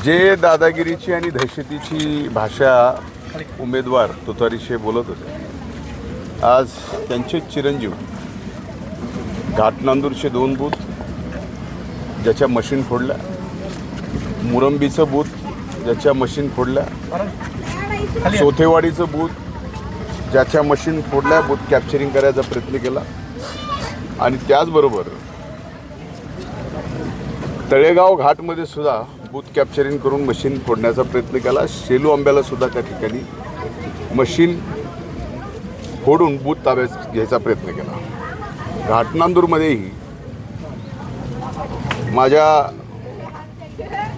जे दादागिरीची आणि दहशतीची भाषा उमेदवार तुतारीशे बोलत होते, आज त्यांचे चिरंजीव घाटनांदूरचे 2 बूथ ज्याच्या मशीन फोडल्या, मुरंबीचं बूथ ज्याच्या मशीन फोडल्या, चोथेवाडीचं बूथ ज्याच्या मशीन फोडल्या, बूथ कॅप्चरिंग करायचा प्रयत्न केला आणि त्याचबरोबर तळेगाव घाटमध्ये सुद्धा बूथ कॅप्चरिंग करून मशीन फोडण्याचा प्रयत्न केला। शेलू आंब्याला सुद्धा त्या ठिकाणी मशीन फोडून बूथ ताब्यात घ्यायचा प्रयत्न केला। घाटनांदूरमध्येही माझ्या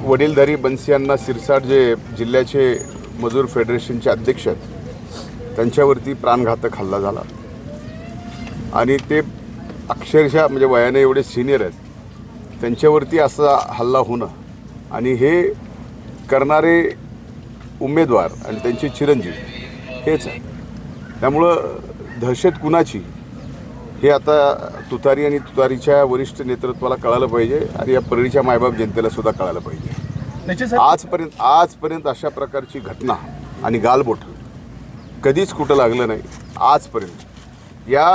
वडीलधारी बन्सीयांना सिरसाट जे जिल्ह्याचे मजूर फेडरेशनचे अध्यक्ष आहेत त्यांच्यावरती प्राणघातक हल्ला झाला आणि ते अक्षरशः म्हणजे वयाने एवढे सिनियर आहेत त्यांच्यावरती असा हल्ला होणं आणि हे करणारे उमेदवार आणि त्यांचे चिरंजीव हेच आहे। त्यामुळं दहशत कुणाची हे आता तुतारी आणि तुतारीच्या वरिष्ठ नेतृत्वाला कळालं पाहिजे आणि या परळीच्या मायबाप जनतेला सुद्धा कळालं पाहिजे। आजपर्यंत अशा प्रकारची घटना आणि गालबोट कधीच कुठं लागलं नाही आजपर्यंत। या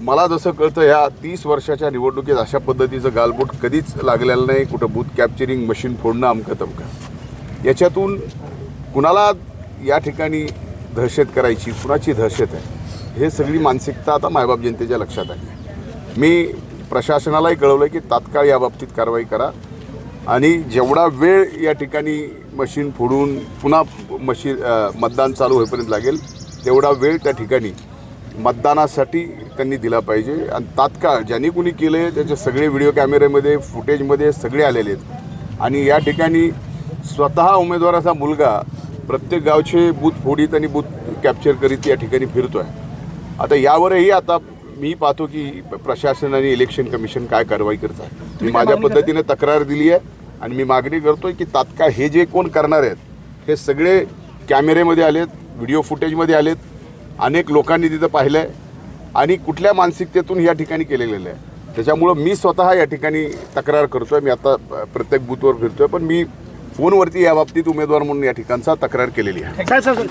मला जसं कळतं ह्या 30 वर्षाच्या निवडणुकीत अशा पद्धतीचं गालबोट कधीच लागलेलं नाही। कुठं बूथ कॅप्चरिंग मशीन फोडणं अमकं तमकं याच्यातून कुणाला या ठिकाणी दहशत करायची, कुणाची दहशत आहे हे सगळी मानसिकता आता मायबाप जनतेच्या लक्षात आली। मी प्रशासनालाही कळवलं की तात्काळ याबाबतीत कारवाई करा आणि जेवढा वेळ या ठिकाणी मशीन फोडून पुन्हा मतदान चालू होईपर्यंत लागेल तेवढा वेळ त्या ठिकाणी मतदानासाठी त्यांनी दिला पाहिजे आणि तात्काळ ज्यांनी कुणी केले त्याचे सगळे व्हिडिओ कॅमेऱ्यामध्ये फुटेजमध्ये सगळे आलेले आहेत आणि या ठिकाणी स्वतः उमेदवाराचा मुलगा प्रत्येक गावचे बूथ फोडीत आणि बूथ कॅप्चर करीत या ठिकाणी फिरतो आहे। आता यावरही आता मी पाहतो की प्रशासन आणि इलेक्शन कमिशन काय कारवाई करत आहे। मी माझ्या पद्धतीने तक्रार दिली आहे आणि मी मागणी करतोय की तात्काळ हे जे कोण करणार आहेत हे सगळे कॅमेऱ्यामध्ये आलेत, व्हिडिओ फुटेजमध्ये आलेत, अनेक लोकांनी तिथं पाहिलं आहे आणि कुठल्या मानसिकतेतून या ठिकाणी केलेलं आहे। त्याच्यामुळं मी स्वतः या ठिकाणी तक्रार करतोय। मी आता प्रत्येक बूथवर फिरतोय पण मी फोनवरती याबाबतीत उमेदवार म्हणून या ठिकाणचा तक्रार केलेली आहे।